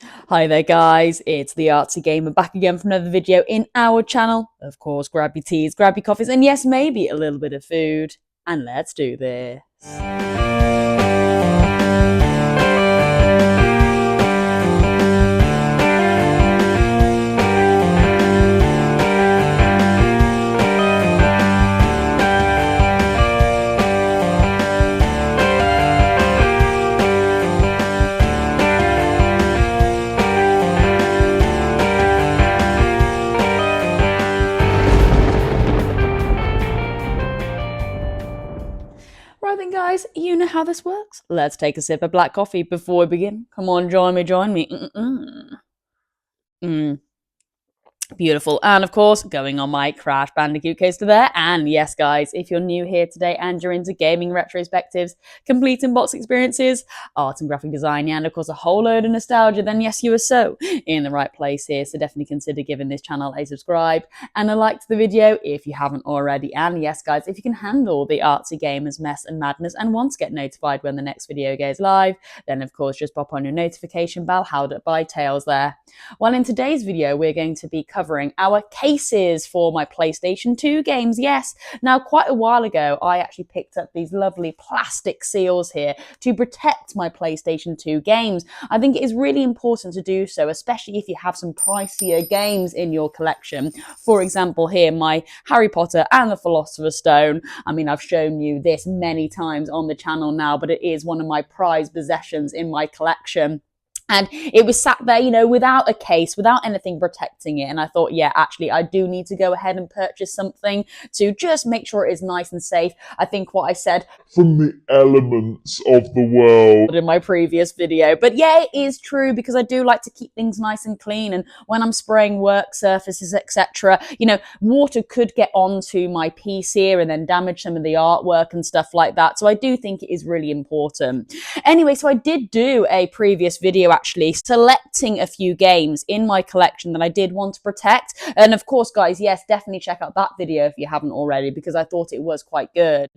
Hi there guys, it's the Artsy Gamer back again for another video in our channel. Of course, grab your teas, grab your coffees, and yes, maybe a little bit of food. And let's do this. Right then guys, you know how this works. Let's take a sip of black coffee before we begin. Come on, join me, join me. Mm. Beautiful. And of course, going on my Crash Bandicoot coaster there. And yes, guys, if you're new here today and you're into gaming retrospectives, complete unbox experiences, art and graphic design, and of course a whole load of nostalgia, then yes, you are so in the right place here. So definitely consider giving this channel a subscribe and a like to the video if you haven't already. And yes, guys, if you can handle the Artsy Gamers mess and madness and want to get notified when the next video goes live, then of course just pop on your notification bell, held up by tails there. Well, in today's video, we're going to be covering our cases for my PlayStation 2 games. Yes, now quite a while ago, I actually picked up these lovely plastic seals here to protect my PlayStation 2 games. I think it is really important to do so, especially if you have some pricier games in your collection. For example, here, my Harry Potter and the Philosopher's Stone. I mean, I've shown you this many times on the channel now, but it is one of my prized possessions in my collection. And it was sat there, you know, without a case, without anything protecting it. And I thought, yeah, actually, I do need to go ahead and purchase something to just make sure it is nice and safe. I think what I said from the elements of the world in my previous video. But yeah, it is true because I do like to keep things nice and clean. And when I'm spraying work surfaces, etc., you know, water could get onto my piece here and then damage some of the artwork and stuff like that. So I do think it is really important. Anyway, so I did do a previous video actually selecting a few games in my collection that I did want to protect. And of course, guys, yes, definitely check out that video if you haven't already, because I thought it was quite good.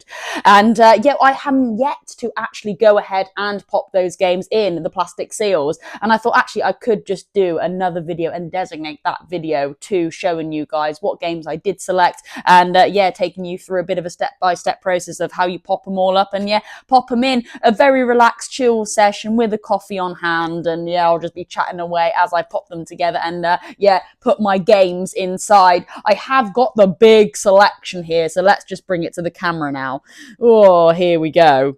And yeah, I haven't yet to actually go ahead and pop those games in the plastic seals. And I thought actually I could just do another video and designate that video to showing you guys what games I did select. And yeah, taking you through a bit of a step-by-step process of how you pop them all up. And yeah, pop them in a very relaxed, chill session with a coffee on hand. And yeah, I'll just be chatting away as I pop them together and yeah, put my games inside. I have got the big selection here, so let's just bring it to the camera now. Oh, here we go.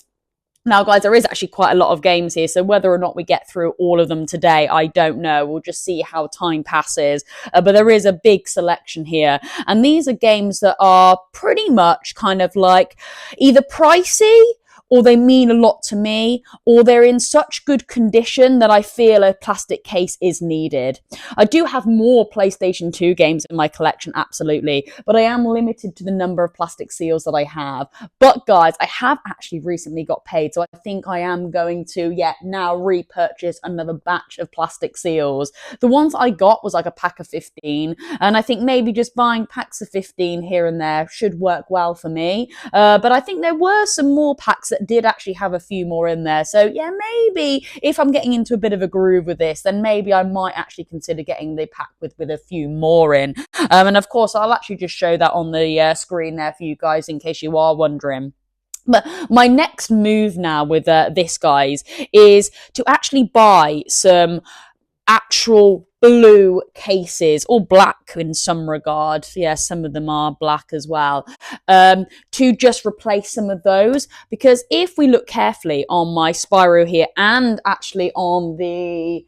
Now, guys, there is actually quite a lot of games here, so whether or not we get through all of them today, I don't know. We'll just see how time passes. But there is a big selection here. And these are games that are pretty much kind of like either pricey, or they mean a lot to me, or they're in such good condition that I feel a plastic case is needed. I do have more PlayStation 2 games in my collection, absolutely, but I am limited to the number of plastic seals that I have. But guys, I have actually recently got paid, so I think I am going to, yeah, now repurchase another batch of plastic seals. The ones I got was like a pack of 15, and I think maybe just buying packs of 15 here and there should work well for me. But I think there were some more packs that did actually have a few more in there. So yeah, maybe if I'm getting into a bit of a groove with this, then maybe I might actually consider getting the pack with a few more in. And of course, I'll actually just show that on the screen there for you guys in case you are wondering. But my next move now with this, guys, is to actually buy some actual blue cases, or black in some regard. Yeah, some of them are black as well, to just replace some of those. Because if we look carefully on my Spyro here, and actually on the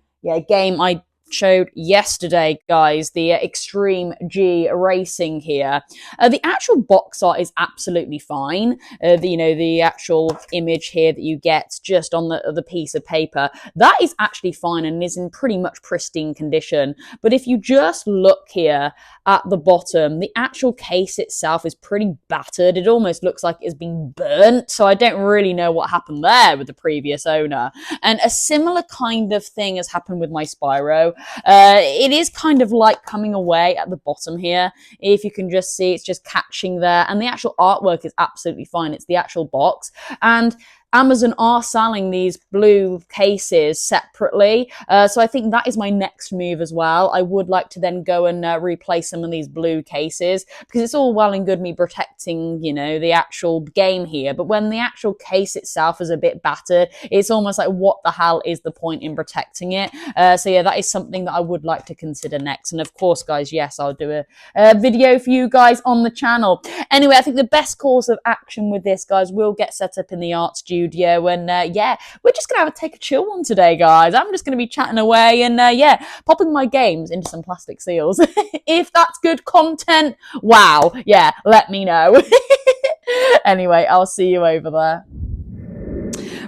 game I showed yesterday, guys, the Extreme G Racing here, the actual box art is absolutely fine. The actual image here that you get just on the piece of paper, that is actually fine and is in pretty much pristine condition. But if you just look here at the bottom, the actual case itself is pretty battered. It almost looks like it's been burnt, so I don't really know what happened there with the previous owner. And a similar kind of thing has happened with my Spyro. It is kind of like coming away at the bottom here. If you can just see, it's just catching there. And the actual artwork is absolutely fine. It's the actual box. And Amazon are selling these blue cases separately. So I think that is my next move as well. I would like to then go and replace some of these blue cases, because it's all well and good me protecting, you know, the actual game here. But when the actual case itself is a bit battered, it's almost like, what the hell is the point in protecting it? So yeah, that is something that I would like to consider next. And of course, guys, yes, I'll do a video for you guys on the channel. Anyway, I think the best course of action with this, guys, will get set up in the art studio. And yeah, we're just going to take a chill one today, guys. I'm just going to be chatting away and yeah, popping my games into some plastic seals. If that's good content, wow, yeah, let me know. Anyway, I'll see you over there.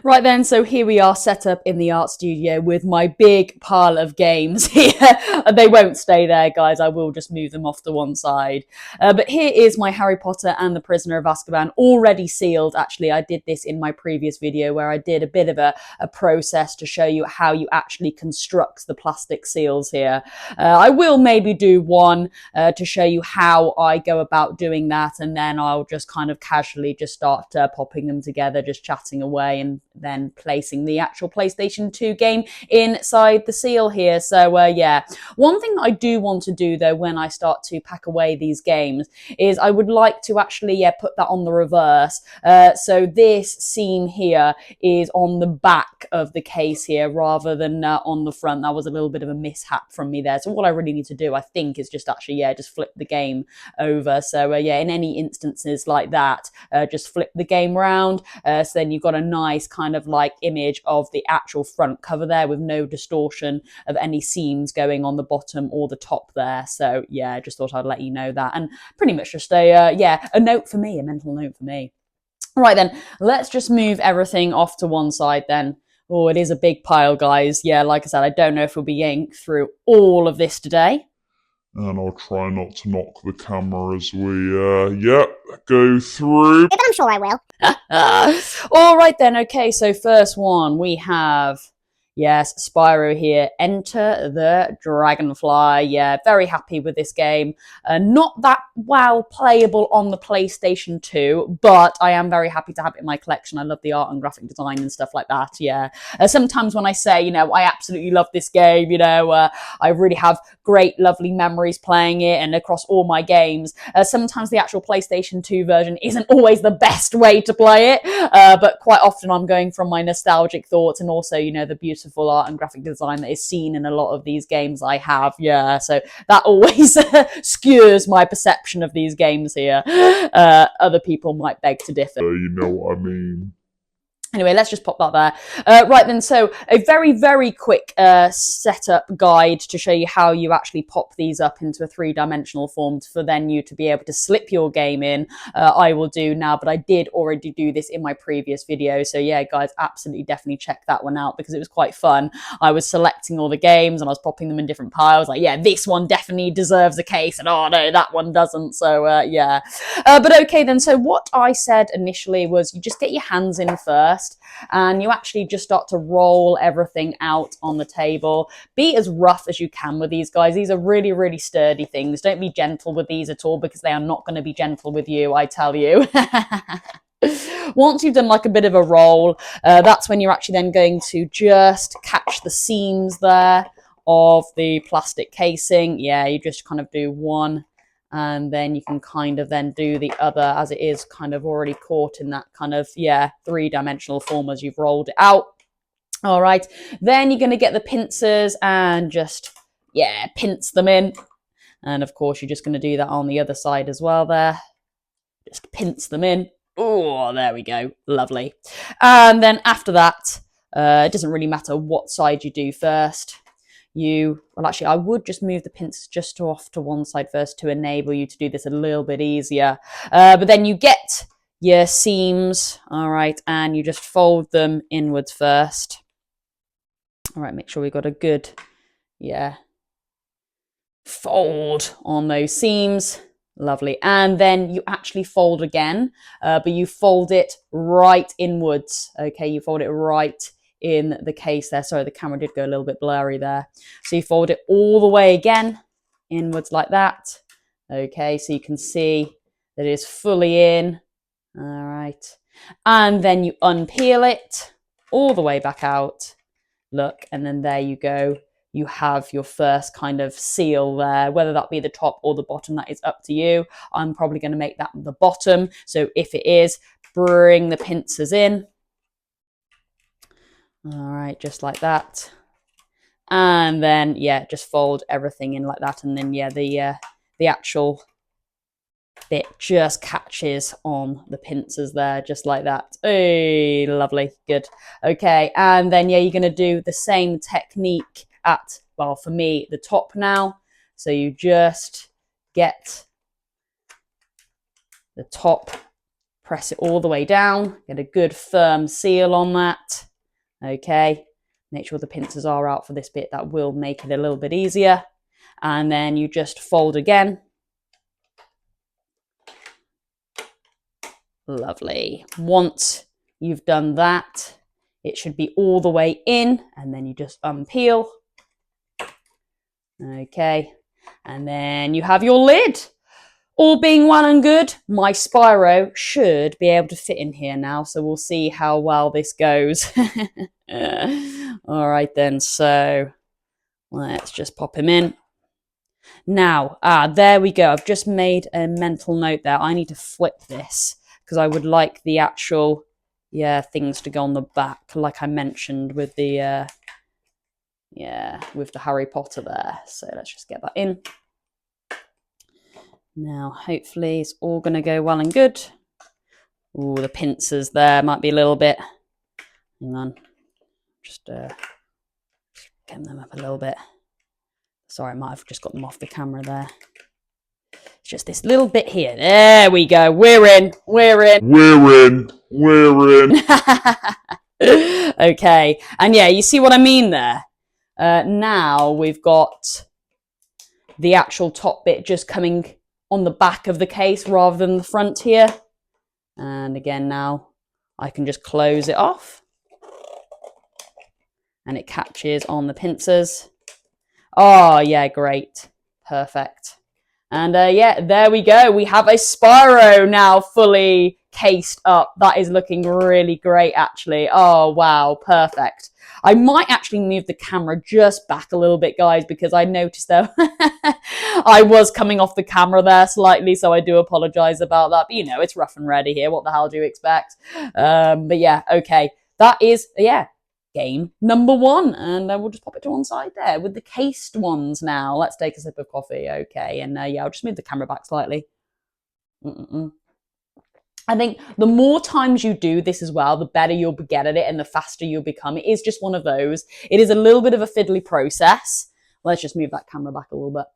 Right then, so here we are set up in the art studio with my big pile of games here. They won't stay there, guys. I will just move them off to one side. But here is my Harry Potter and the Prisoner of Azkaban, already sealed. Actually, I did this in my previous video where I did a bit of a process to show you how you actually construct the plastic seals here. I will maybe do one to show you how I go about doing that, and then I'll just kind of casually just start popping them together, just chatting away, and then placing the actual PlayStation 2 game inside the seal here. So yeah, one thing that I do want to do though when I start to pack away these games is I would like to actually put that on the reverse. So this seam here is on the back of the case here rather than on the front. That was a little bit of a mishap from me there. So what I really need to do, I think, is just actually just flip the game over. So yeah, in any instances like that, just flip the game round. So then you've got a nice kind of like image of the actual front cover there with no distortion of any seams going on the bottom or the top there. So yeah, I just thought I'd let you know that, and pretty much just a note for me, a mental note for me. Right then, let's just move everything off to one side then. Oh, it is a big pile, guys. Yeah, like I said, I don't know if we'll be getting through all of this today. And I'll try not to knock the camera as we, go through. But I'm sure I will. All right then, okay, so first one, we have, yes, Spyro here, Enter the Dragonfly. Yeah, very happy with this game. Not that well playable on the PlayStation 2, but I am very happy to have it in my collection. I love the art and graphic design and stuff like that, yeah. Sometimes when I say, you know, I absolutely love this game, you know, I really have great, lovely memories playing it and across all my games. Sometimes the actual PlayStation 2 version isn't always the best way to play it, but quite often I'm going from my nostalgic thoughts and also, you know, the beautiful art and graphic design that is seen in a lot of these games I have. Yeah, so that always skews my perception of these games here. Other people might beg to differ. You know what I mean. Anyway, let's just pop that there. Right then, so a very, very quick setup guide to show you how you actually pop these up into a three-dimensional form for then you to be able to slip your game in. I will do now, but I did already do this in my previous video. So yeah, guys, absolutely definitely check that one out because it was quite fun. I was selecting all the games and I was popping them in different piles. Like, yeah, this one definitely deserves a case, and oh no, that one doesn't. So yeah. But okay then, so what I said initially was you just get your hands in first, and you actually just start to roll everything out on the table. Be as rough as you can with these, guys. These are really, really sturdy things. Don't be gentle with these at all because they are not going to be gentle with you, I tell you. Once you've done like a bit of a roll, that's when you're actually then going to just catch the seams there of the plastic casing. Yeah, you just kind of do one, and then you can kind of then do the other as it is kind of already caught in that kind of, yeah, three-dimensional form as you've rolled it out. All right, then you're going to get the pincers and just, yeah, pinch them in. And of course, you're just going to do that on the other side as well there. Just pinch them in. Oh, there we go. Lovely. And then after that, it doesn't really matter what side you do first. Well, actually, I would just move the pincers just off to one side first to enable you to do this a little bit easier. But then you get your seams, all right, and you just fold them inwards first. All right, make sure we've got a good, yeah, fold on those seams. Lovely. And then you actually fold again, but you fold it right inwards. Okay, you fold it right in the case there. Sorry, the camera did go a little bit blurry there. So you fold it all the way again, inwards like that. Okay, so you can see that it is fully in. All right. And then you unpeel it all the way back out. Look, and then there you go. You have your first kind of seal there, whether that be the top or the bottom, that is up to you. I'm probably going to make that the bottom. So if it is, bring the pincers in. All right, just like that. And then, yeah, just fold everything in like that. And then, yeah, the actual bit just catches on the pincers there, just like that. Hey, lovely, good. Okay, and then, yeah, you're going to do the same technique at, well, for me, the top now. So you just get the top, press it all the way down, get a good firm seal on that. Okay, make sure the pincers are out for this bit. That will make it a little bit easier. And then you just fold again. Lovely. Once you've done that, it should be all the way in, and then you just unpeel. Okay, and then you have your lid. All being well and good, my Spyro should be able to fit in here now, so we'll see how well this goes. All right then, so let's just pop him in. Now, there we go. I've just made a mental note there. I need to flip this because I would like the actual, things to go on the back, like I mentioned with the, with the Harry Potter there. So let's just get that in. Now, hopefully it's all going to go well and good. Ooh, the pincers there might be a little bit. Hang on. Just get them up a little bit. Sorry, I might have just got them off the camera there. It's just this little bit here. There we go. We're in. Okay. And yeah, you see what I mean there? Now we've got the actual top bit just coming on the back of the case rather than the front here. And again, now I can just close it off. And it catches on the pincers. Oh, yeah, great. Perfect. And yeah, there we go. We have a Spyro now fully cased up. That is looking really great, actually. Oh, wow. Perfect. I might actually move the camera just back a little bit, guys, because I noticed that I was coming off the camera there slightly, so I do apologize about that. But, you know, it's rough and ready here. What the hell do you expect? But yeah, okay. That is, game number 1, and we'll just pop it to one side there with the cased ones now. Let's take a sip of coffee. Okay, and I'll just move the camera back slightly. I think the more times you do this as well, the better you'll get at it and the faster you'll become. It is just one of those. It is a little bit of a fiddly process. Let's just move that camera back a little bit.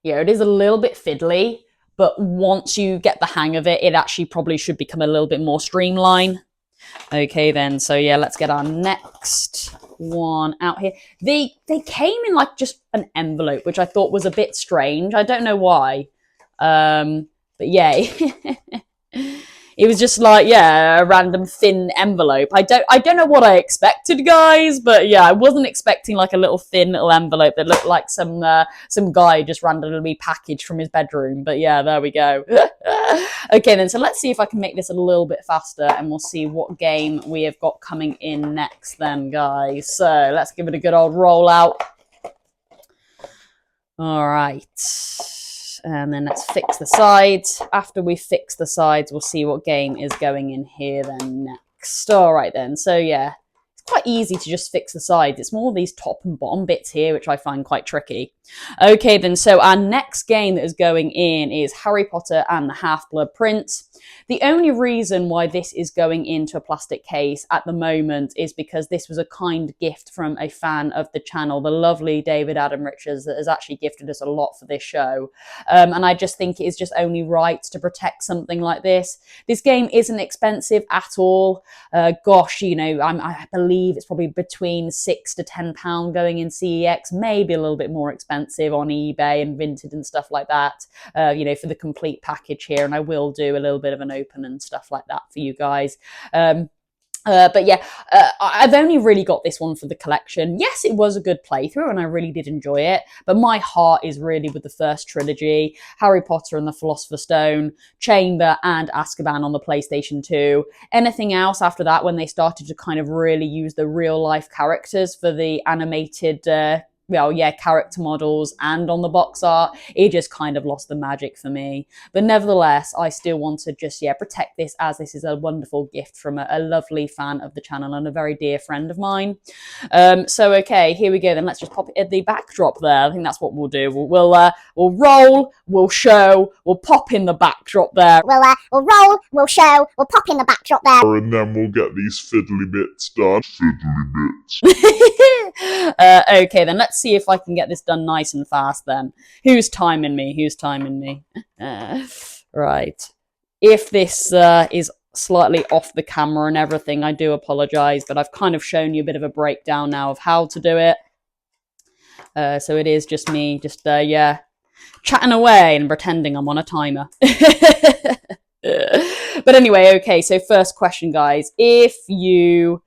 Yeah, it is a little bit fiddly, but once you get the hang of it, it actually probably should become a little bit more streamlined. Okay then, so yeah, let's get our next one out here. They came in like just an envelope, which I thought was a bit strange. I don't know why. But yeah, it was just like, a random thin envelope. I don't know what I expected, guys, but yeah, I wasn't expecting like a little thin little envelope that looked like some guy just randomly packaged from his bedroom. But yeah, there we go. Okay then, so let's see if I can make this a little bit faster and we'll see what game we have got coming in next then, guys. So let's give it a good old roll out. All right. And then let's fix the sides. After we fix the sides, we'll see what game is going in here then next. All right then, so yeah, it's quite easy to just fix the sides. It's more these top and bottom bits here, which I find quite tricky. Okay then, so our next game that is going in is Harry Potter and the Half-Blood Prince. The only reason why this is going into a plastic case at the moment is because this was a kind gift from a fan of the channel, the lovely David Adam Richards, that has actually gifted us a lot for this show. And I just think it is just only right to protect something like this. This game isn't expensive at all. Gosh, you know, I believe it's probably between £6 to £10 going in CEX, maybe a little bit more expensive on eBay and Vinted and stuff like that, you know, for the complete package here. And I will do a little bit of an open and stuff like that for you guys. But yeah, I've only really got this one for the collection. Yes, it was a good playthrough and I really did enjoy it, but my heart is really with the first trilogy, Harry Potter and the Philosopher's Stone, Chamber and Azkaban on the PlayStation 2. Anything else after that, when they started to kind of really use the real life characters for the animated character models and on the box art, it just kind of lost the magic for me. But nevertheless, I still want to just, protect this, as this is a wonderful gift from a lovely fan of the channel and a very dear friend of mine. So, okay, here we go. Then let's just pop it in the backdrop there. I think that's what we'll do. We'll roll, we'll show, we'll pop in the backdrop there. We'll roll, we'll show, we'll pop in the backdrop there. And then we'll get these fiddly bits done. Okay, then let's see if I can get this done nice and fast then. Who's timing me? Who's timing me? Right. If this is slightly off the camera and everything, I do apologise, but I've kind of shown you a bit of a breakdown now of how to do it. So it is just me, just, chatting away and pretending I'm on a timer. But anyway, okay, so first question, guys. If you,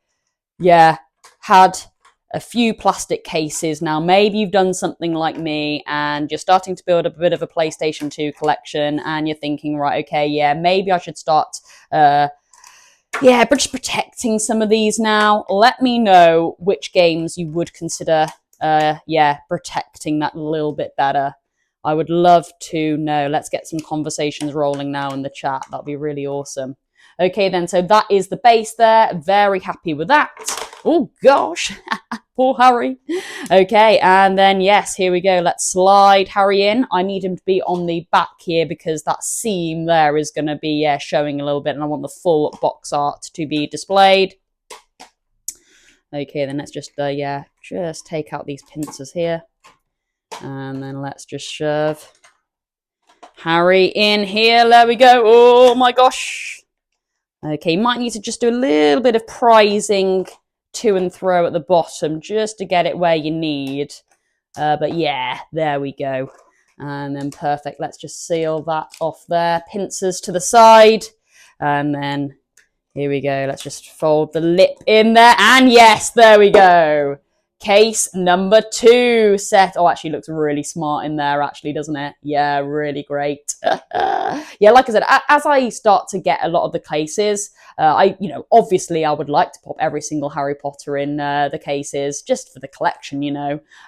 had a few plastic cases. Now, maybe you've done something like me and you're starting to build up a bit of a PlayStation 2 collection and you're thinking, right, okay, maybe I should start, just protecting some of these now. Let me know which games you would consider, protecting that a little bit better. I would love to know. Let's get some conversations rolling now in the chat. That'd be really awesome. Okay, then, so that is the base there. Very happy with that. Oh, gosh. Poor Harry. Okay, and then, yes, here we go. Let's slide Harry in. I need him to be on the back here because that seam there is going to be showing a little bit, and I want the full box art to be displayed. Okay, then let's just, just take out these pincers here. And then let's just shove Harry in here. There we go. Oh, my gosh. Okay, you might need to just do a little bit of prizing to and fro at the bottom just to get it where you need. But yeah, there we go. And then perfect. Let's just seal that off there. Pincers to the side. And then here we go. Let's just fold the lip in there. And yes, there we go. Case number 2 set. Oh, actually looks really smart in there, actually, doesn't it? Yeah, really great. Yeah, like I said, as I start to get a lot of the cases, obviously I would like to pop every single Harry Potter in the cases just for the collection,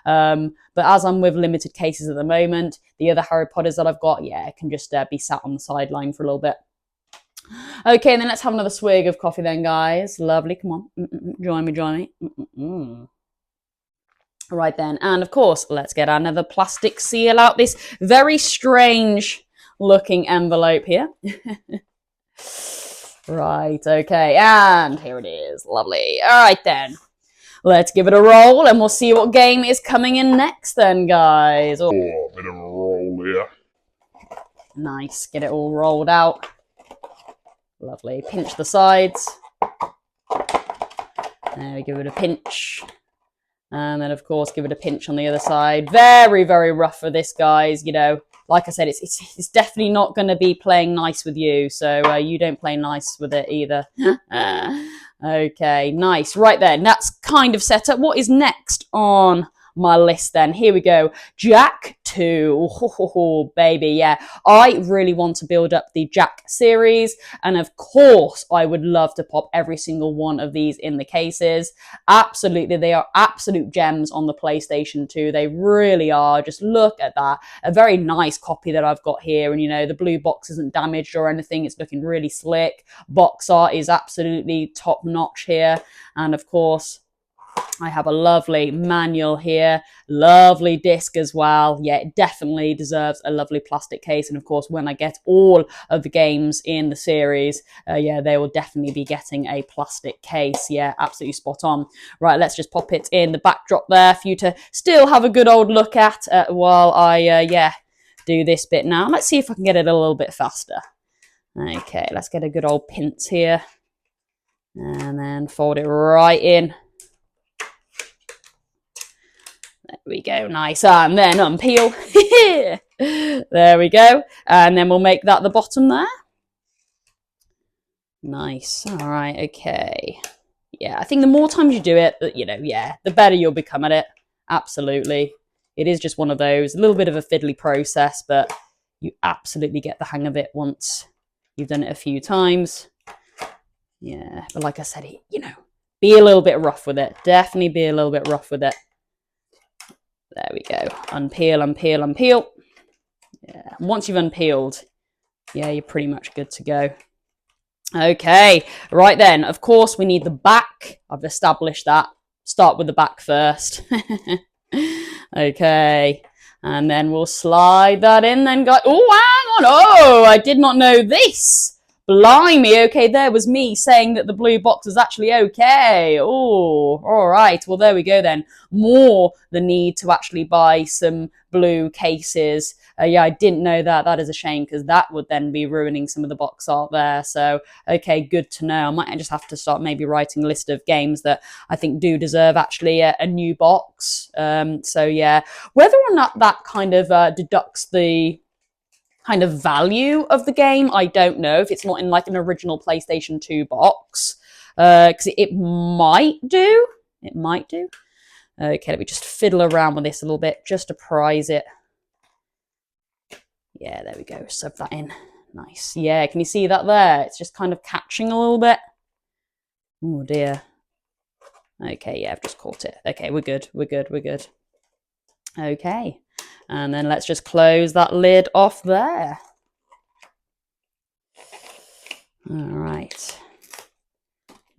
But as I'm with limited cases at the moment, the other Harry Potters that I've got, can just be sat on the sideline for a little bit. Okay, and then let's have another swig of coffee then, guys. Lovely, come on. Join me. Right then, and of course, let's get another plastic seal out this very strange looking envelope here. Right, okay, and here it is. Lovely. All right then, let's give it a roll and we'll see what game is coming in next then, guys. Oh, a bit of a roll here. Nice, get it all rolled out. Lovely, pinch the sides. There we give it a pinch. And then, of course, give it a pinch on the other side. Very, very rough for this, guys. Like I said, it's definitely not going to be playing nice with you. So you don't play nice with it either. Okay, nice. Right then, that's kind of set up. What is next on my list then? Here we go. Jack 2. Oh, baby, yeah. I really want to build up the Jack series. And of course, I would love to pop every single one of these in the cases. Absolutely, they are absolute gems on the PlayStation 2. They really are. Just look at that. A very nice copy that I've got here. And, the blue box isn't damaged or anything. It's looking really slick. Box art is absolutely top notch here. And of course, I have a lovely manual here, lovely disc as well. Yeah, it definitely deserves a lovely plastic case. And of course, when I get all of the games in the series, they will definitely be getting a plastic case. Yeah, absolutely spot on. Right, let's just pop it in the backdrop there for you to still have a good old look at while I, do this bit now. Let's see if I can get it a little bit faster. Okay, let's get a good old pinch here. And then fold it right in. There we go, nice. And then unpeel. There we go. And then we'll make that the bottom there. Nice. All right, okay. yeah, I think the more times you do it, the better you'll become at it. Absolutely. It is just one of those, a little bit of a fiddly process, but you absolutely get the hang of it once you've done it a few times. Yeah, but like I said, be a little bit rough with it. Definitely be a little bit rough with it. There we go. Unpeel, unpeel, unpeel. Yeah, and once you've unpeeled, yeah, you're pretty much good to go. Okay, right then, of course, we need the back. I've established that. Start with the back first. Okay, and then we'll slide that in then, guys. Oh, hang on. Oh, I did not know this. Blimey, okay, there was me saying that the blue box was actually okay. Oh, all right. Well, there we go then. More the need to actually buy some blue cases. Yeah, I didn't know that. That is a shame because that would then be ruining some of the box art there. So, okay, good to know. I might just have to start maybe writing a list of games that I think do deserve actually a new box. So, yeah, whether or not that kind of deducts the kind of value of the game, I don't know, if it's not in like an original PlayStation 2 box, because it might do. It might do. Okay, let me just fiddle around with this a little bit just to prize it. Yeah, there we go. Sub that in. Nice. Yeah, can you see that there? It's just kind of catching a little bit. Oh dear. Okay, yeah, I've just caught it. Okay, we're good. We're good. We're good. Okay. And then let's just close that lid off there. All right.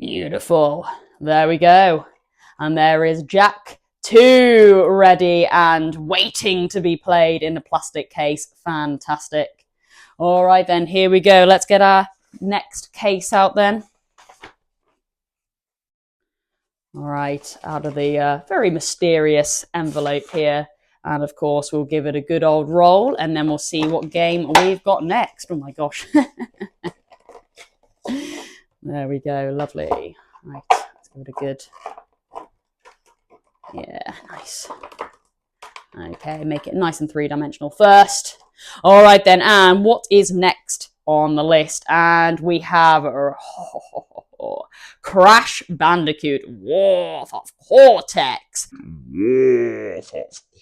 Beautiful. There we go. And there is Jack 2 ready and waiting to be played in a plastic case. Fantastic. All right, then, here we go. Let's get our next case out then. All right, out of the very mysterious envelope here. And of course, we'll give it a good old roll and then we'll see what game we've got next. Oh my gosh. There we go. Lovely. Right, let's give it a good. Yeah, nice. Okay, make it nice and three-dimensional first. All right then, and what is next on the list? And we have Crash Bandicoot War of Cortex. War of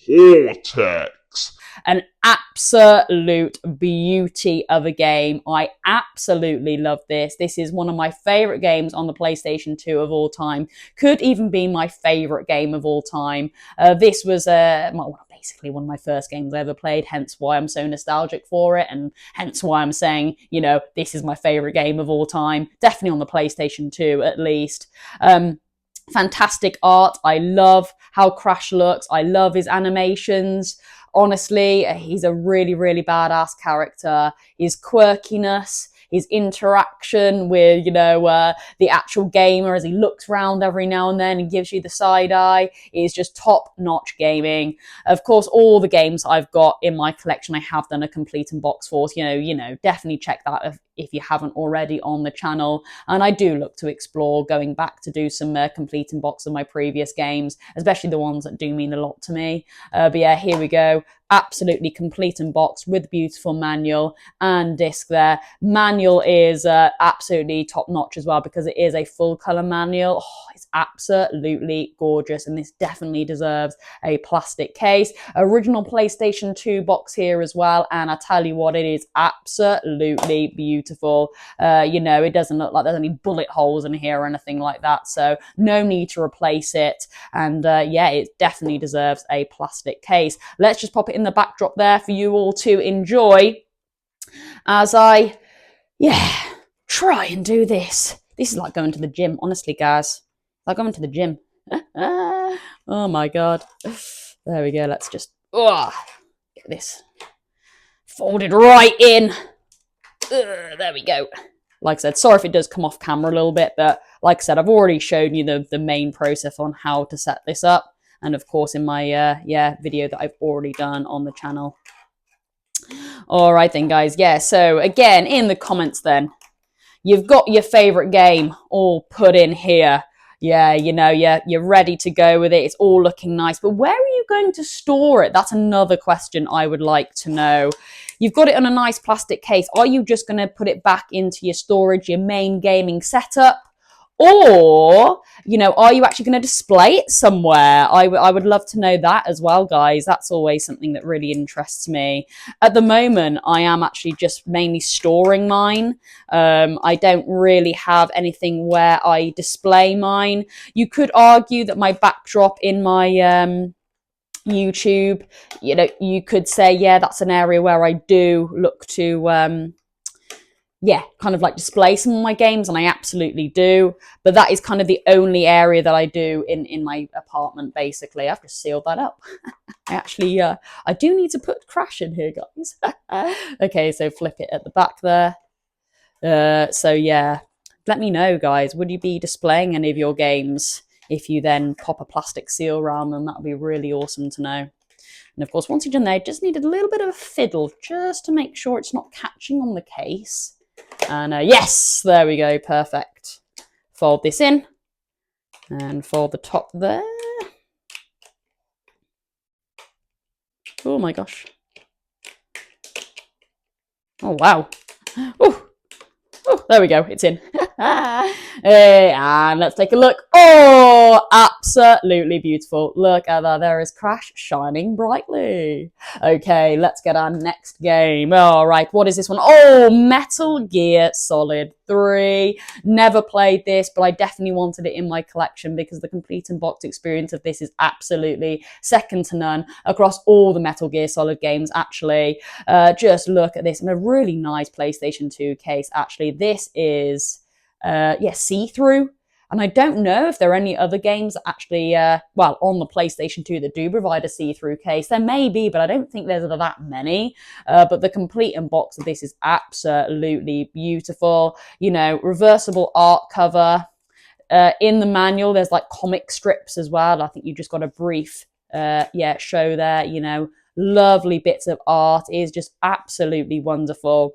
Cortex. An absolute beauty of a game. I absolutely love this. This is one of my favorite games on the PlayStation 2 of all time. Could even be my favorite game of all time. This was basically one of my first games I ever played, hence why I'm so nostalgic for it, and hence why I'm saying, this is my favorite game of all time. Definitely on the PlayStation 2, at least. Fantastic art. I love how Crash looks. I love his animations. Honestly, he's a really, really badass character. His quirkiness, his interaction with, the actual gamer as he looks around every now and then and gives you the side eye is just top-notch gaming. Of course, all the games I've got in my collection, I have done a complete unbox for. Definitely check that if you haven't already on the channel. And I do look to explore going back to do some complete unbox of my previous games, especially the ones that do mean a lot to me. But yeah, here we go. Absolutely complete unboxed with beautiful manual and disc there. Manual is absolutely top notch as well because it is a full color manual. Oh, it's absolutely gorgeous and this definitely deserves a plastic case. Original PlayStation 2 box here as well, and I tell you what, it is absolutely beautiful. It doesn't look like there's any bullet holes in here or anything like that, so no need to replace it. And yeah, it definitely deserves a plastic case. Let's just pop it in the backdrop there for you all to enjoy as I try and do this. This is like going to the gym, honestly, guys. Like going to the gym. Oh my god. There we go. Let's just get this folded right in. There we go. Like I said, sorry if it does come off camera a little bit, but like I said, I've already shown you the main process on how to set this up. And of course, in my video that I've already done on the channel. All right then, guys. Yeah, so again, in the comments then, you've got your favorite game all put in here. Yeah, you're ready to go with it. It's all looking nice. But where are you going to store it? That's another question I would like to know. You've got it on a nice plastic case. Are you just going to put it back into your storage, your main gaming setup? Or, you know, are you actually going to display it somewhere? I would love to know that as well, guys. That's always something that really interests me. At the moment, I am actually just mainly storing mine. I don't really have anything where I display mine. You could argue that my backdrop in my YouTube, you know, you could say, yeah, that's an area where I do look to yeah, kind of like display some of my games, and I absolutely do. But that is kind of the only area that I do in my apartment, basically. I've just sealed that up. I actually, I do need to put Crash in here, guys. Okay, so flip it at the back there. So yeah, let me know, guys. Would you be displaying any of your games if you then pop a plastic seal around them? That would be really awesome to know. And of course, once you're done there, just needed a little bit of a fiddle just to make sure it's not catching on the case. And yes, there we go, perfect. Fold this in and fold the top there. Oh my gosh. Oh wow. Oh, there we go, it's in. And let's take a look. Oh, absolutely beautiful. Look at that, there is Crash shining brightly. Okay, let's get our next game. All right, what is this one? Oh, Metal Gear Solid 3. Never played this, but I definitely wanted it in my collection because the complete and box experience of this is absolutely second to none across all the Metal Gear Solid games, actually. Just look at this in a really nice PlayStation 2 case, actually. This is yeah, see-through. And I don't know if there are any other games that actually, well, on the PlayStation 2 that do provide a see-through case. There may be, but I don't think there's that many. But the complete unbox of this is absolutely beautiful. You know, reversible art cover. In the manual, there's like comic strips as well. I think you just got a brief, yeah, show there. You know, lovely bits of art. It is just absolutely wonderful.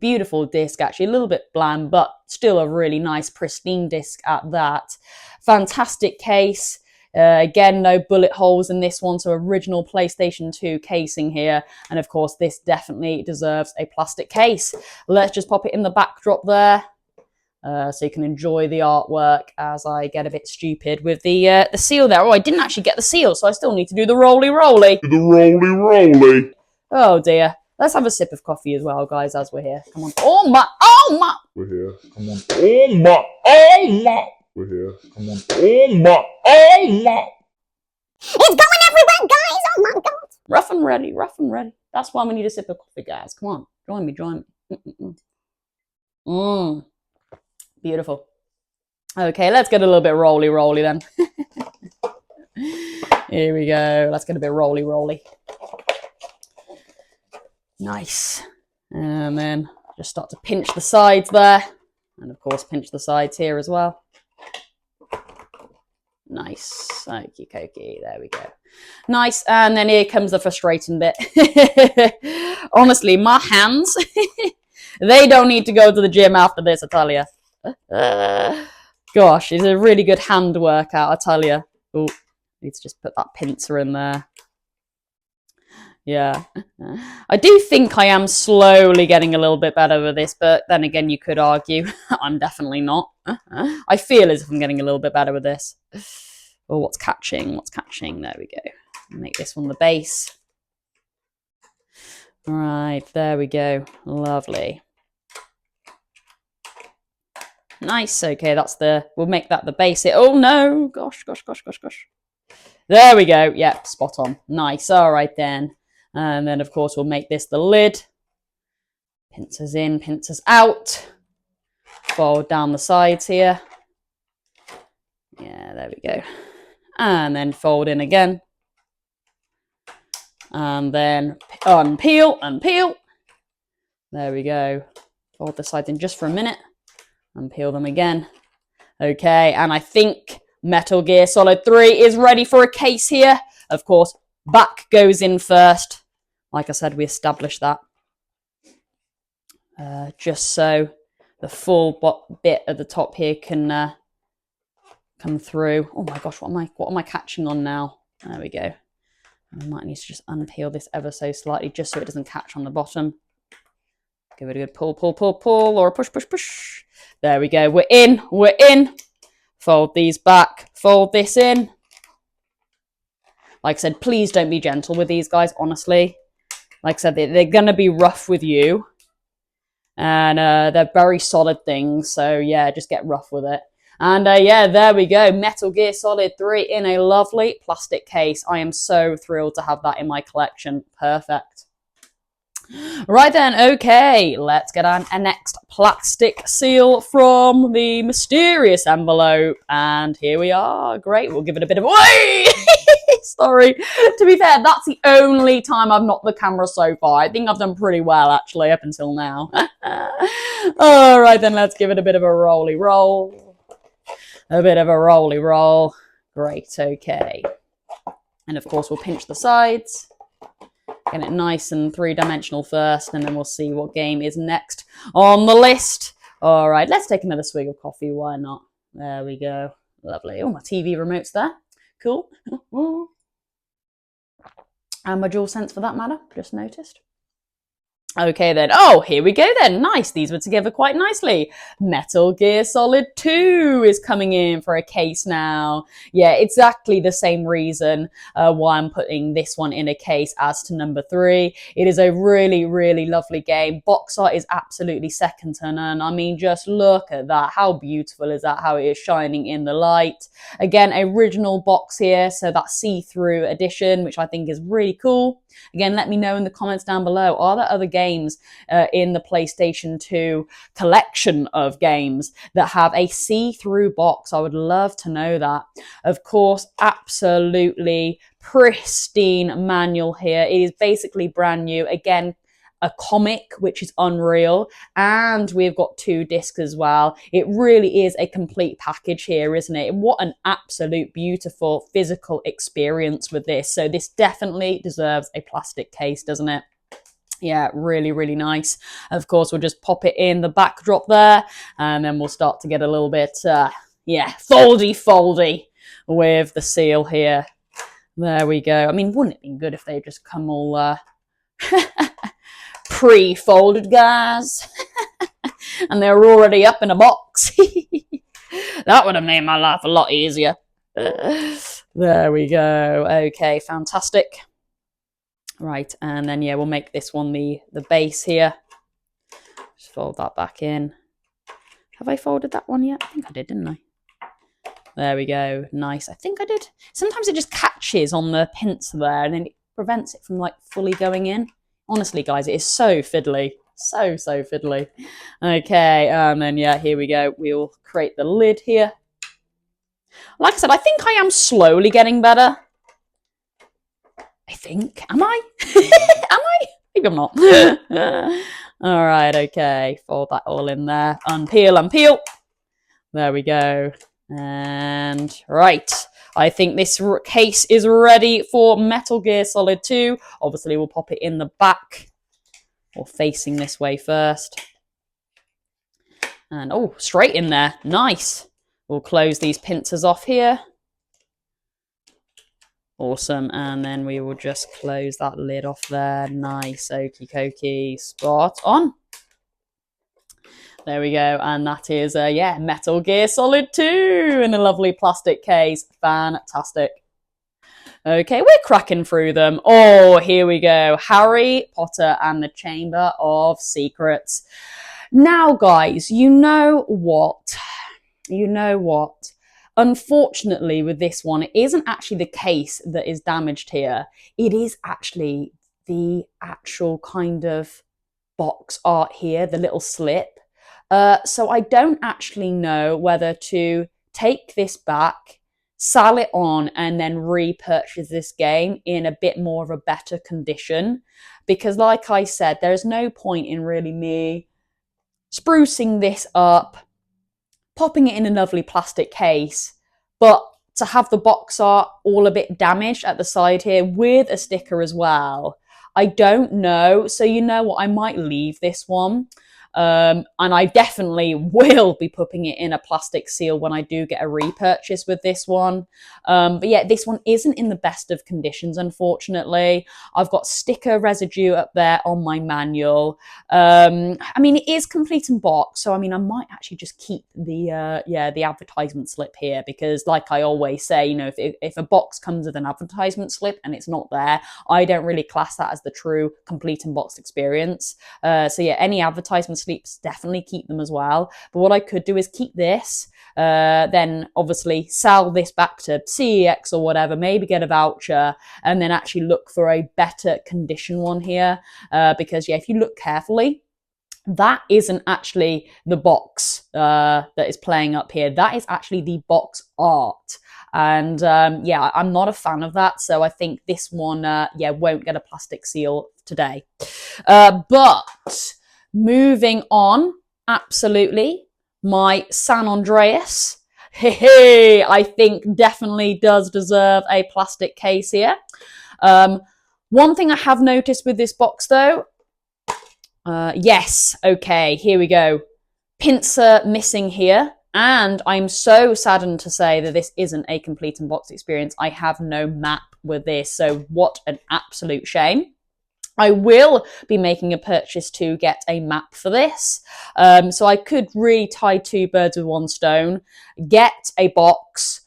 Beautiful disc, actually a little bit bland, but still a really nice pristine disc at that. Fantastic case. Again, no bullet holes in this one, so original PlayStation 2 casing here. And of course, this definitely deserves a plastic case. Let's just pop it in the backdrop there. So you can enjoy the artwork as I get a bit stupid with the seal there. Oh, I didn't actually get the seal, so I still need to do the roly-roly. The roly-roly. Oh dear. Let's have a sip of coffee as well, guys, as we're here. Come on. Oh my. We're here. Come on. Oh my. We're here. Come on. Oh my. It's going everywhere, guys! Oh my god! Rough and ready, rough and ready. That's why we need a sip of coffee, guys. Come on. Join me. Mmm. Beautiful. Okay, let's get a little bit roly-roly then. Here we go. Let's get a bit roly-roly. Nice. And then just start to pinch the sides there. And of course, pinch the sides here as well. Nice. Okie dokie. There we go. Nice. And then here comes the frustrating bit. Honestly, my hands, they don't need to go to the gym after this, I tell you. Gosh, it's a really good hand workout, I tell you. Oh, need to just put that pincer in there. Yeah, I do think I am slowly getting a little bit better with this, but then again, you could argue I'm definitely not. I feel as if I'm getting a little bit better with this. Oh, what's catching? What's catching? There we go. Make this one the base. All right, there we go. Lovely. Nice. Okay, that's we'll make that the base. Oh no! Gosh. There we go. Yep, spot on. Nice. All right then. And then, of course, we'll make this the lid. Pincers in, pincers out. Fold down the sides here. Yeah, there we go. And then fold in again. And then unpeel, unpeel. There we go. Fold the sides in just for a minute. Unpeel them again. Okay, and I think Metal Gear Solid 3 is ready for a case here. Of course, back goes in first. Like I said, we established that. Just so the full bit at the top here can come through. Oh my gosh, what am I catching on now? There we go. I might need to just unpeel this ever so slightly just so it doesn't catch on the bottom. Give it a good pull, pull, pull, pull, or a push, push, push. There we go. We're in. We're in. Fold these back. Fold this in. Like I said, please don't be gentle with these guys, honestly. Like I said, they're going to be rough with you. And they're very solid things. So, yeah, just get rough with it. And, yeah, there we go. Metal Gear Solid 3 in a lovely plastic case. I am so thrilled to have that in my collection. Perfect. Right then, okay, let's get on a next plastic seal from the mysterious envelope. And here we are. Great, we'll give it a bit of way. Sorry. To be fair, that's the only time I've knocked the camera so far. I think I've done pretty well, actually, up until now. All right, then let's give it a bit of a roly roll. A bit of a roly roll. Great, okay. And of course, we'll pinch the sides. Get it nice and three-dimensional first, and then we'll see what game is next on the list. All right, let's take another swig of coffee. Why not? There we go. Lovely. Oh, my TV remote's there. Cool. And my dual sense for that matter. Just noticed. Okay then. Oh, here we go then. Nice. These were together quite nicely. Metal Gear Solid 2 is coming in for a case now. Yeah, exactly the same reason why I'm putting this one in a case as to number 3. It is a really, really lovely game. Box art is absolutely second to none. I mean, just look at that. How beautiful is that? How it is shining in the light. Again, original box here. So that see-through edition, which I think is really cool. Again, let me know in the comments down below. Are there other games in the PlayStation 2 collection of games that have a see-through box? I would love to know that. Of course, absolutely pristine manual here. It is basically brand new. Again, a comic, which is unreal, and we've got 2 discs as well. It really is a complete package here, isn't it? What an absolute beautiful physical experience with this. So this definitely deserves a plastic case, doesn't it? Yeah, really, really nice. Of course, we'll just pop it in the backdrop there, and then we'll start to get a little bit, yeah, foldy with the seal here. There we go. I mean, wouldn't it be good if they just come all pre-folded, guys? And they're already up in a box. That would have made my life a lot easier. There we go. Okay, fantastic. Right, and then, yeah, we'll make this one the base here. Just fold that back in. Have I folded that one yet? I think I did, didn't I? There we go. Nice. I think I did. Sometimes it just catches on the pincer there, and then it prevents it from, like, fully going in. Honestly, guys, it is so fiddly. So fiddly. Okay, and then, yeah, here we go. We'll create the lid here. Like I said, I think I am slowly getting better. I think. Am I? Am I? I think I'm not. All right, okay. Fold that all in there. Unpeel, unpeel. There we go. And right. I think this case is ready for Metal Gear Solid 2. Obviously, we'll pop it in the back. Or facing this way first. And, oh, straight in there. Nice. We'll close these pincers off here. Awesome. And then we will just close that lid off there. Nice. Okie dokie. Spot on. There we go. And that is, yeah, Metal Gear Solid 2 in a lovely plastic case. Fantastic. Okay, we're cracking through them. Oh, here we go. Harry Potter and the Chamber of Secrets. Now, guys, you know what? You know what? Unfortunately, with this one, it isn't actually the case that is damaged here. It is actually the actual kind of box art here, the little slip. So I don't actually know whether to take this back, sell it on, and then repurchase this game in a bit more of a better condition. Because like I said, there's no point in really me sprucing this up, popping it in a lovely plastic case, but to have the box art all a bit damaged at the side here with a sticker as well, I don't know. So you know what, I might leave this one. And I definitely will be putting it in a plastic seal when I do get a repurchase with this one. But yeah, this one isn't in the best of conditions, unfortunately. I've got sticker residue up there on my manual. I mean, it is complete in box, so I mean, I might actually just keep the the advertisement slip here, because like I always say, you know, if a box comes with an advertisement slip and it's not there, I don't really class that as the true complete in box experience. So yeah, any advertisement slips, definitely keep them as well. But what I could do is keep this, then obviously sell this back to CEX or whatever, maybe get a voucher, and then actually look for a better condition one here. Because yeah, if you look carefully, that isn't actually the box that is playing up here. That is actually the box art. And yeah, I'm not a fan of that. So I think this one, yeah, won't get a plastic seal today. But moving on, absolutely, my San Andreas, I think definitely does deserve a plastic case here. One thing I have noticed with this box though, yes, okay, here we go. Pincer missing here. And I'm so saddened to say that this isn't a complete in box experience. I have no map with this, so what an absolute shame. I will be making a purchase to get a map for this. So I could really tie two birds with one stone, get a box,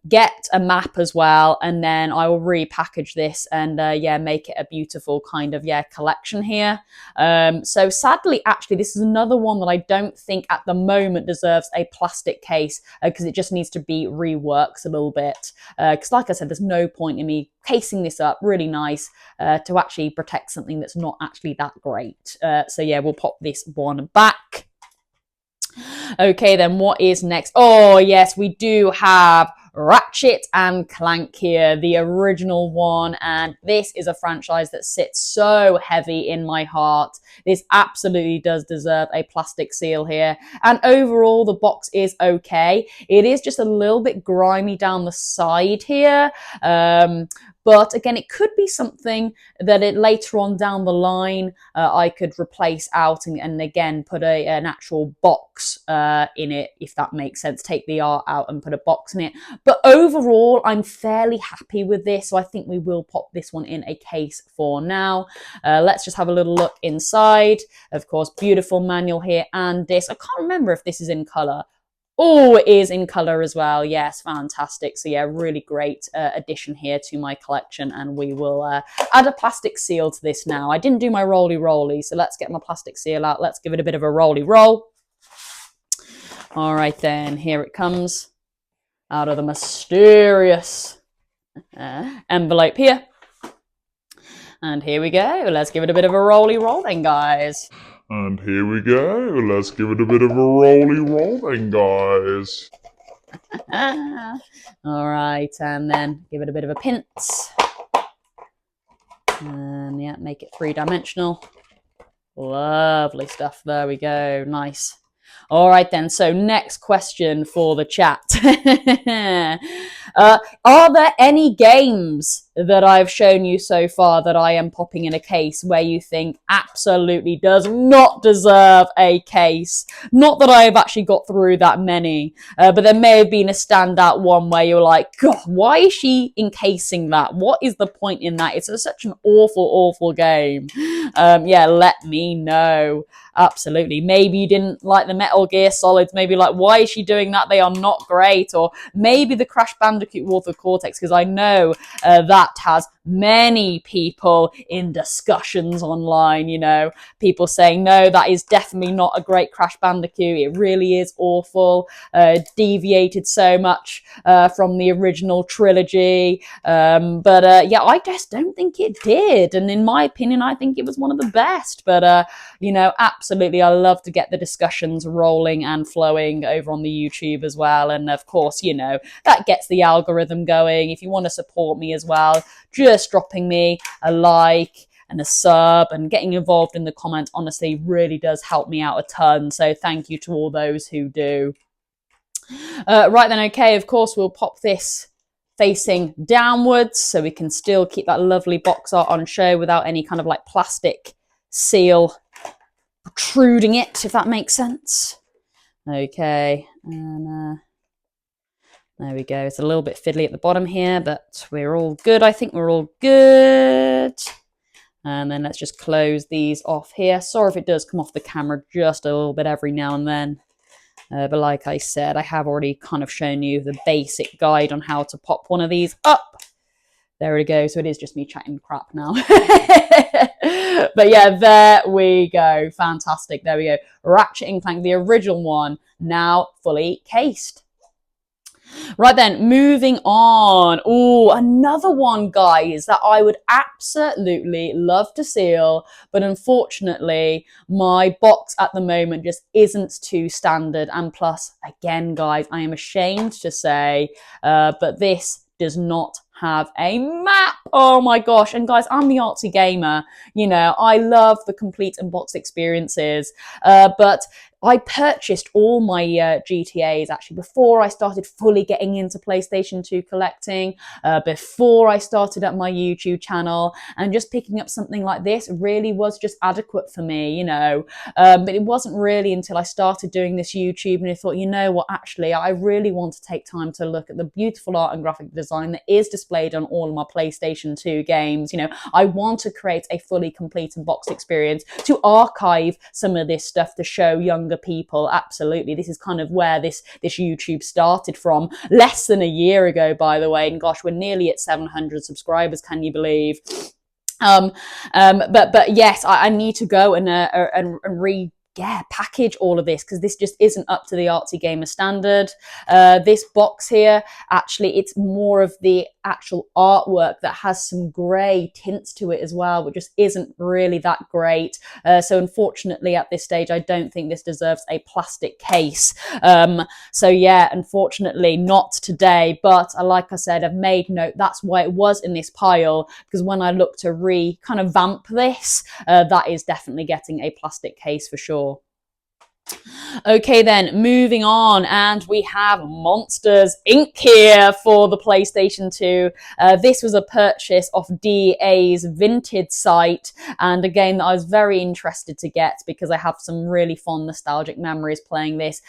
get a map as well, and then I will repackage this and yeah, make it a beautiful kind of collection here. So sadly, actually, this is another one that I don't think at the moment deserves a plastic case, because it just needs to be reworked a little bit. Because like I said, there's no point in me casing this up really nice to actually protect something that's not actually that great. So yeah, we'll pop this one back. Okay, then what is next? Oh, yes, we do have Ratchet and Clank here, the original one, and this is a franchise that sits so heavy in my heart. This absolutely does deserve a plastic seal here, and overall the box is okay. It is just a little bit grimy down the side here, but again, it could be something that it later on down the line I could replace out and again put an actual box in it, if that makes sense. Take the art out and put a box in it. But overall, I'm fairly happy with this, so I think we will pop this one in a case for now. Let's just have a little look inside. Of course, beautiful manual here and disc. I can't remember if this is in colour. Oh, it is in colour as well. Yes, fantastic. So yeah, really great addition here to my collection, and we will add a plastic seal to this now. I didn't do my roly, so let's get my plastic seal out. Let's give it a bit of a roll. All right then, here it comes out of the mysterious envelope here. And here we go. Let's give it a bit of a roll then, guys. And here we go. Let's give it a bit of a roll then, guys. All right, and then give it a bit of a pinch. And yeah, make it three-dimensional. Lovely stuff. There we go. Nice. All right then, so next question for the chat. Are there any games that I've shown you so far that I am popping in a case where you think absolutely does not deserve a case? Not that I've actually got through that many, but there may have been a standout one where you're like, God, why is she encasing that? What is the point in that? It's such an awful game. Yeah, let me know. Absolutely. Maybe you didn't like the Metal Gear Solids. Maybe like, why is she doing that? They are not great. Or maybe the Crash Bandicoot War of Cortex, because I know that has many people in discussions online, you know, people saying, no, that is definitely not a great Crash Bandicoot. It really is awful. Deviated so much from the original trilogy. But yeah, I just don't think it did. And in my opinion, I think it was one of the best. But, you know, absolutely, I love to get the discussions rolling and flowing over on the YouTube as well. And of course, you know, that gets the algorithm going. If you want to support me as well, just dropping me a like and a sub and getting involved in the comments honestly really does help me out a ton. So thank you to all those who do. Right then, okay, of course, we'll pop this facing downwards so we can still keep that lovely box art on show without any kind of like plastic seal protruding it, if that makes sense. Okay, and there we go. It's a little bit fiddly at the bottom here, but we're all good. I think we're all good. And then let's just close these off here. Sorry if it does come off the camera just a little bit every now and then. But like I said, I have already kind of shown you the basic guide on how to pop one of these up. There we go. So it is just me chatting crap now. But yeah, there we go. Fantastic. There we go. Ratchet & Clank, the original one, now fully cased. Right then, moving on. Oh, another one, guys, that I would absolutely love to seal, but unfortunately, my box at the moment just isn't too standard. And plus, again, guys, I am ashamed to say, but this does not have a map. Oh my gosh. And guys, I'm the artsy gamer. You know, I love the complete unboxed experiences, but I purchased all my GTAs actually before I started fully getting into PlayStation 2 collecting, before I started up my YouTube channel, and just picking up something like this really was just adequate for me, you know. But it wasn't really until I started doing this YouTube and I thought, you know what, actually, I really want to take time to look at the beautiful art and graphic design that is displayed on all of my PlayStation 2 games. You know, I want to create a fully complete and boxed experience to archive some of this stuff to show younger people. Absolutely, this is kind of where this YouTube started from, less than a year ago, by the way, and gosh, we're nearly at 700 subscribers, can you believe? But yes, I need to go and package all of this, because this just isn't up to the artsy gamer standard. This box here, actually, it's more of the actual artwork that has some grey tints to it as well, which just isn't really that great. So unfortunately, at this stage, I don't think this deserves a plastic case. So yeah, unfortunately, not today. But like I said, I've made note. That's why it was in this pile, because when I look to kind of vamp this, that is definitely getting a plastic case for sure. Okay then, moving on, and we have Monsters Inc. here for the PlayStation 2. This was a purchase off DA's Vinted site, and again, I was very interested to get because I have some really fond nostalgic memories playing this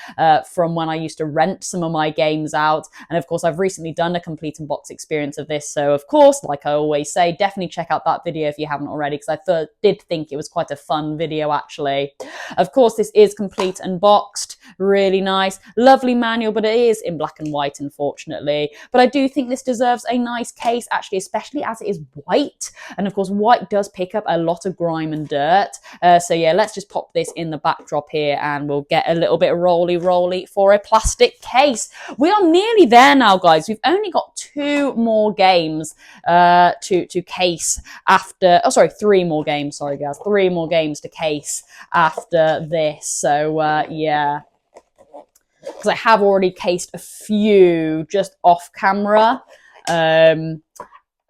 from when I used to rent some of my games out, and of course I've recently done a complete and box experience of this, so of course, like I always say, definitely check out that video if you haven't already, because I did think it was quite a fun video actually. Of course, this is complete and boxed, really nice, lovely manual, but it is in black and white, unfortunately. But I do think this deserves a nice case, actually, especially as it is white. And of course, white does pick up a lot of grime and dirt. So yeah, let's just pop this in the backdrop here and we'll get a little bit roly for a plastic case. We are nearly there now, guys. We've only got 2 more games to case after, oh sorry, 3 more games, sorry guys, 3 more games to case after this. So yeah, because I have already cased a few just off camera quite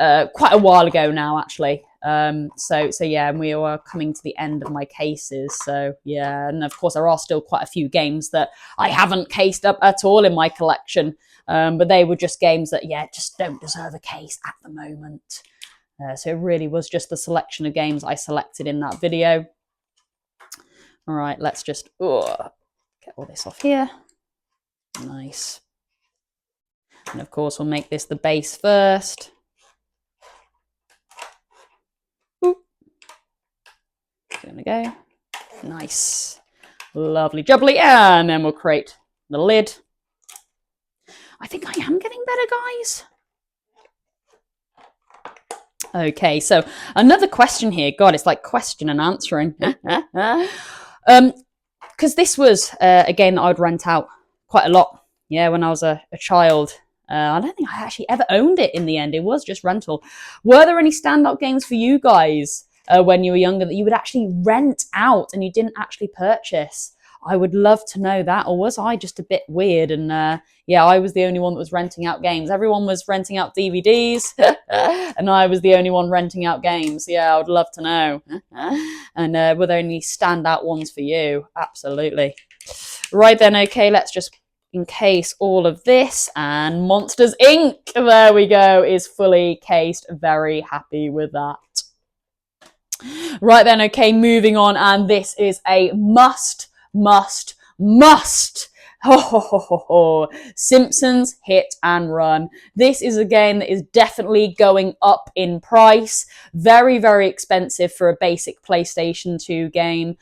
a while ago now actually. So yeah, and we are coming to the end of my cases, so yeah, and of course there are still quite a few games that I haven't cased up at all in my collection, but they were just games that yeah, just don't deserve a case at the moment. So it really was just the selection of games I selected in that video. All right, let's just get all this off here. Nice. And of course, we'll make this the base first. Ooh. There we go. Nice. Lovely jubbly. And then we'll create the lid. I think I am getting better, guys. Okay, so another question here. God, it's like question and answering. Because this was a game that I would rent out quite a lot, yeah, when I was a child. I don't think I actually ever owned it in the end. It was just rental. Were there any standout games for you guys when you were younger that you would actually rent out and you didn't actually purchase? I would love to know that. Or was I just a bit weird and yeah, I was the only one that was renting out games. Everyone was renting out DVDs and I was the only one renting out games. Yeah, I would love to know. And were there any standout ones for you? Absolutely. Right then, okay, let's just encase all of this, and Monsters Inc. There we go, is fully cased. Very happy with that. Right then, okay, moving on, and this is a must. Ho, ho, ho, ho, ho. Simpsons Hit and Run. This is a game that is definitely going up in price. Very, very expensive for a basic PlayStation 2 game.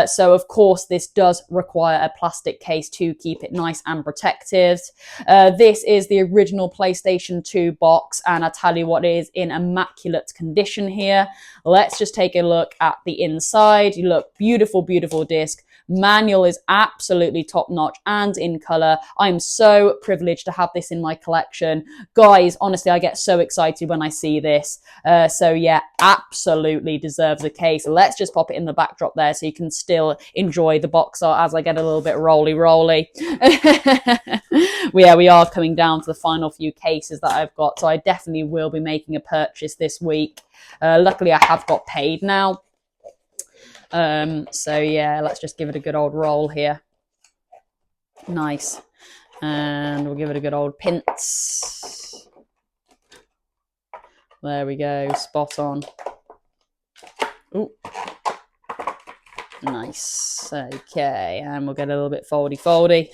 So, of course, this does require a plastic case to keep it nice and protected. This is the original PlayStation 2 box, and I tell you what, it is in immaculate condition here. Let's just take a look at the inside. You look, beautiful, beautiful disc. Manual is absolutely top notch and in color. I'm so privileged to have this in my collection. Guys, honestly, I get so excited when I see this. So yeah, absolutely deserves a case. Let's just pop it in the backdrop there so you can still enjoy the box art as I get a little bit roly. Yeah, we are coming down to the final few cases that I've got, so I definitely will be making a purchase this week. Luckily, I have got paid now. So yeah, let's just give it a good old roll here. Nice. And we'll give it a good old pinch. There we go, spot on. Ooh. Nice. Okay, and we'll get a little bit foldy.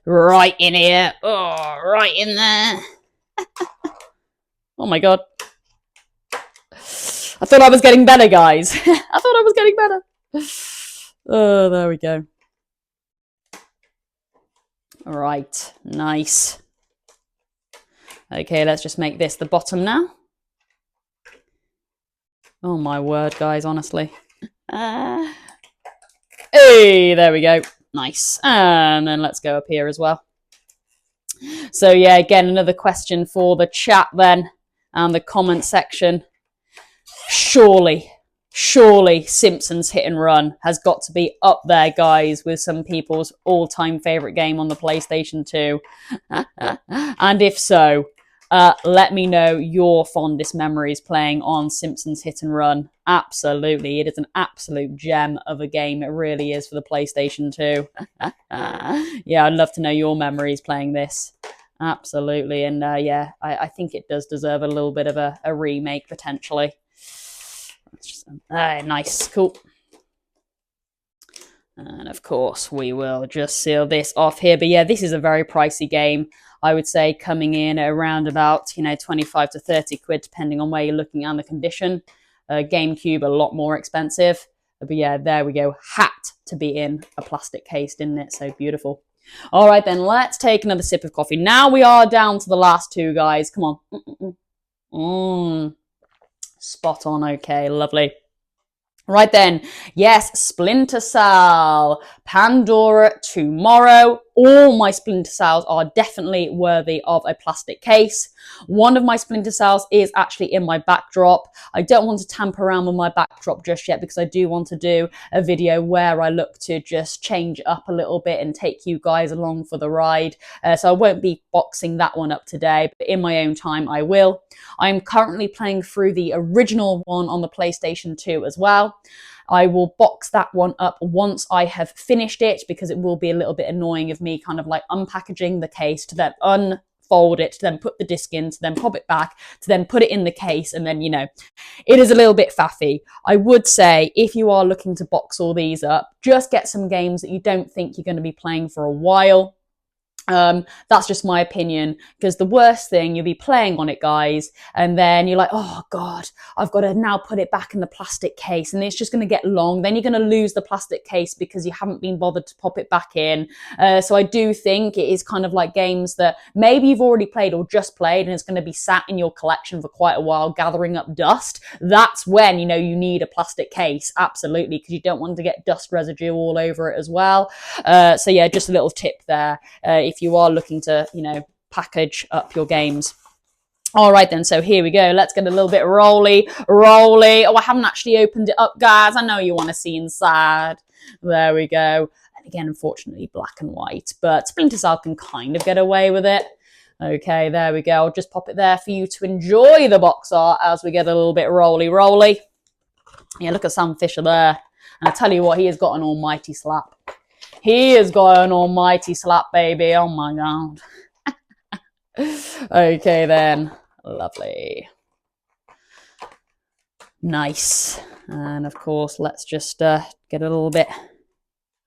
Right in here. Oh, right in there. Oh my god. I thought I was getting better, guys. I thought I was getting better. Oh, there we go. All right, nice. Okay, let's just make this the bottom now. Oh my word, guys, honestly. Hey, there we go. Nice. And then let's go up here as well. So yeah, again, another question for the chat then and the comment section. Surely Simpsons Hit and Run has got to be up there, guys, with some people's all-time favourite game on the PlayStation 2. And if so, let me know your fondest memories playing on Simpsons Hit and Run. Absolutely, it is an absolute gem of a game. It really is for the PlayStation 2. Yeah, I'd love to know your memories playing this. Absolutely, and yeah, I think it does deserve a little bit of a remake, potentially. Nice, cool. And of course, we will just seal this off here. But yeah, this is a very pricey game. I would say coming in around about, 25 to 30 quid, depending on where you're looking and the condition. GameCube, a lot more expensive. But yeah, there we go. Had to be in a plastic case, didn't it? So beautiful. All right, then let's take another sip of coffee. Now we are down to the last two, guys. Come on. Spot on. Okay, lovely. Right then, yes, Splinter Cell, Pandora tomorrow. All my Splinter Cells are definitely worthy of a plastic case. One of my Splinter Cells is actually in my backdrop. I don't want to tamper around with my backdrop just yet because I do want to do a video where I look to just change up a little bit and take you guys along for the ride. So I won't be boxing that one up today, but in my own time I will. I'm currently playing through the original one on the PlayStation 2 as well. I will box that one up once I have finished it because it will be a little bit annoying of me kind of like unpackaging the case to then unfold it, to then put the disc in, to then pop it back, to then put it in the case, and then, it is a little bit faffy. I would say if you are looking to box all these up, just get some games that you don't think you're going to be playing for a while. That's just my opinion, because the worst thing, you'll be playing on it, guys, and then you're like, oh god, I've got to now put it back in the plastic case, and it's just going to get long. Then you're going to lose the plastic case because you haven't been bothered to pop it back in. So I do think it is kind of like games that maybe you've already played or just played and it's going to be sat in your collection for quite a while gathering up dust. That's when you need a plastic case, absolutely, because you don't want to get dust residue all over it as well. So yeah, just a little tip there if you are looking to, package up your games. All right then, so here we go. Let's get a little bit roly. Oh, I haven't actually opened it up, guys. I know you want to see inside. There we go. And again, unfortunately, black and white, but Splinter Cell can kind of get away with it. Okay, there we go. I'll just pop it there for you to enjoy the box art as we get a little bit roly. Yeah, look at Sam Fisher there. And I tell you what, he has got an almighty slap. He has got an almighty slap, baby. Oh my god. Okay then. Lovely. Nice. And of course, let's just get a little bit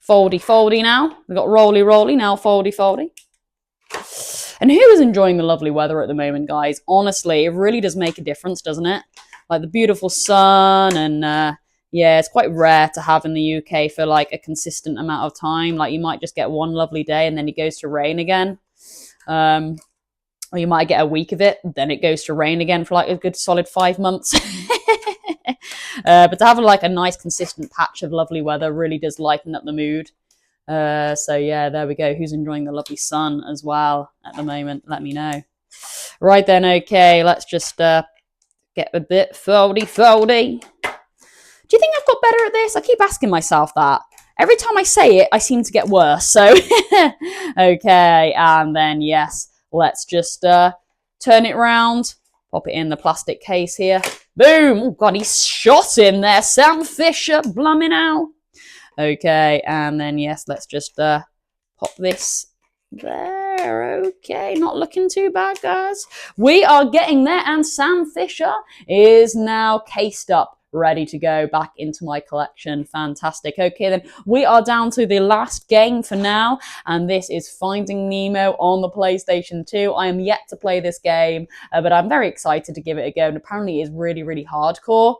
foldy now. We've got roly, now foldy. And who is enjoying the lovely weather at the moment, guys? Honestly, it really does make a difference, doesn't it? Like the beautiful sun and yeah, it's quite rare to have in the UK for like a consistent amount of time. Like you might just get one lovely day and then it goes to rain again. Or you might get a week of it, then it goes to rain again for like a good solid 5 months. But to have like a nice consistent patch of lovely weather really does lighten up the mood. So yeah, there we go. Who's enjoying the lovely sun as well at the moment? Let me know. Right then, okay, let's just get a bit foldy. Do you think I've got better at this? I keep asking myself that. Every time I say it, I seem to get worse. So, okay, and then yes, let's just turn it round, pop it in the plastic case here. Boom! Oh God, he's shot in there. Sam Fisher, blumming out. Okay, and then yes, let's just pop this there. Okay, not looking too bad, guys. We are getting there, and Sam Fisher is now cased up, ready to go back into my collection. Fantastic. Okay, then we are down to the last game for now, and this is Finding Nemo on the PlayStation 2. I am yet to play this game, but I'm very excited to give it a go, and apparently it is really hardcore.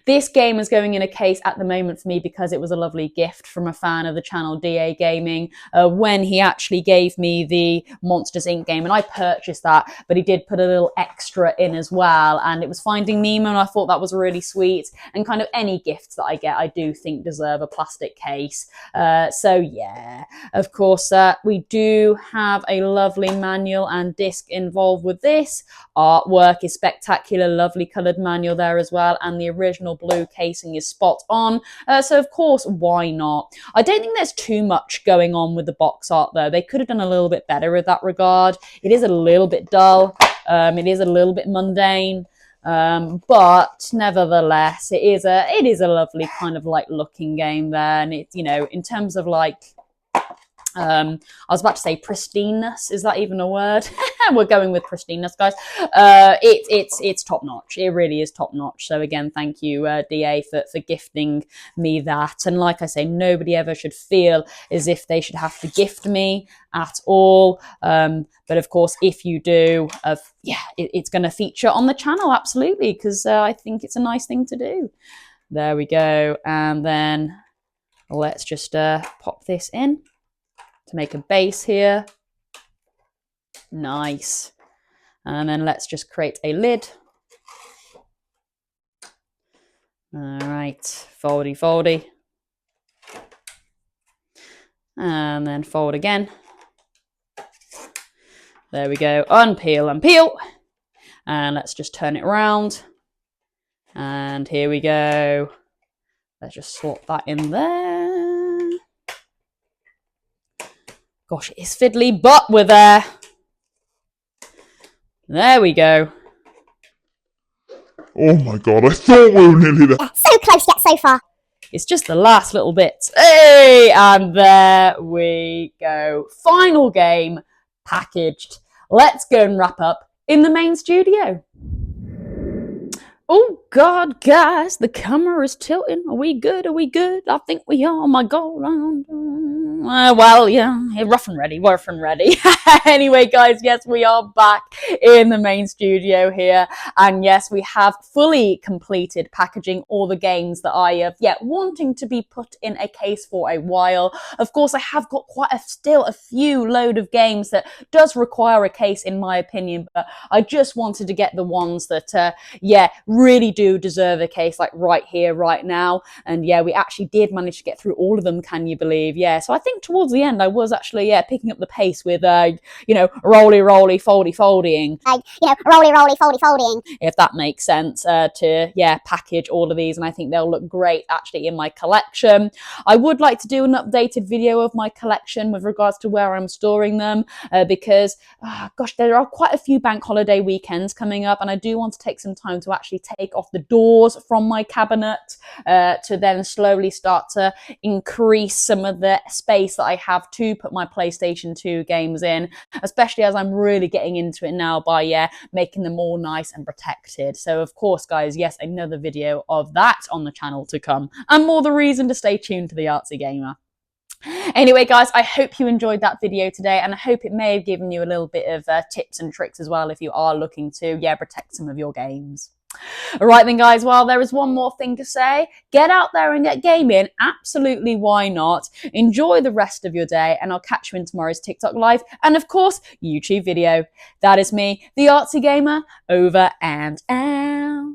This game is going in a case at the moment for me because it was a lovely gift from a fan of the channel, DA Gaming, when he actually gave me the Monsters Inc. game, and I purchased that, but he did put a little extra in as well, and it was Finding Nemo, and I thought that was really sweet, and kind of any gifts that I get, I do think deserve a plastic case. So yeah, of course, we do have a lovely manual and disc involved with this. Artwork is spectacular, lovely coloured manual there as well, and the original blue casing is spot on. So of course, why not? I don't think there's too much going on with the box art though. They could have done a little bit better with that regard. It is a little bit dull. It is a little bit mundane. But nevertheless, it is a lovely kind of like looking game there, and it's, you know, in terms of like I was about to say pristineness. Is that even a word? We're going with pristineness, guys. It's top notch. It really is top notch. So again, thank you, DA, for gifting me that. And like I say, nobody ever should feel as if they should have to gift me at all. But of course, if you do, it's going to feature on the channel, absolutely, because I think it's a nice thing to do. There we go. And then let's just pop this in to make a base here. Nice. And then let's just create a lid. All right, foldy. And then fold again. There we go, unpeel and peel. And let's just turn it around. And here we go. Let's just slot that in there. Gosh, it is fiddly, but we're there. There we go. Oh my God, I thought we were nearly there. So close yet so far. It's just the last little bit. Hey, and there we go. Final game packaged. Let's go and wrap up in the main studio. Oh God, guys, the camera is tilting. Are we good? I think we are. Oh my God. Well, yeah, rough and ready. Anyway, guys, yes, we are back in the main studio here. And yes, we have fully completed packaging all the games that I have, wanting to be put in a case for a while. Of course, I have got still a few load of games that does require a case, in my opinion, but I just wanted to get the ones that, really do deserve a case, like right here, right now. And yeah, we actually did manage to get through all of them, can you believe? Yeah, so I think towards the end I was actually picking up the pace with roly foldying, roly foldying, if that makes sense, to package all of these, and I think they'll look great actually in my collection. I would like to do an updated video of my collection with regards to where I'm storing them, because there are quite a few bank holiday weekends coming up, and I do want to take some time to actually take off the doors from my cabinet, to then slowly start to increase some of the space space that I have to put my PlayStation 2 games in, especially as I'm really getting into it now by making them all nice and protected. So of course, guys, yes, another video of that on the channel to come, and more the reason to stay tuned to the Artsy Gamer. Anyway, guys, I hope you enjoyed that video today, and I hope it may have given you a little bit of tips and tricks as well if you are looking to, protect some of your games. All right then, guys, well, there is one more thing to say. Get out there and get gaming. Absolutely, why not? Enjoy the rest of your day, and I'll catch you in tomorrow's TikTok live and, of course, YouTube video. That is me, the Artsy Gamer, over and out.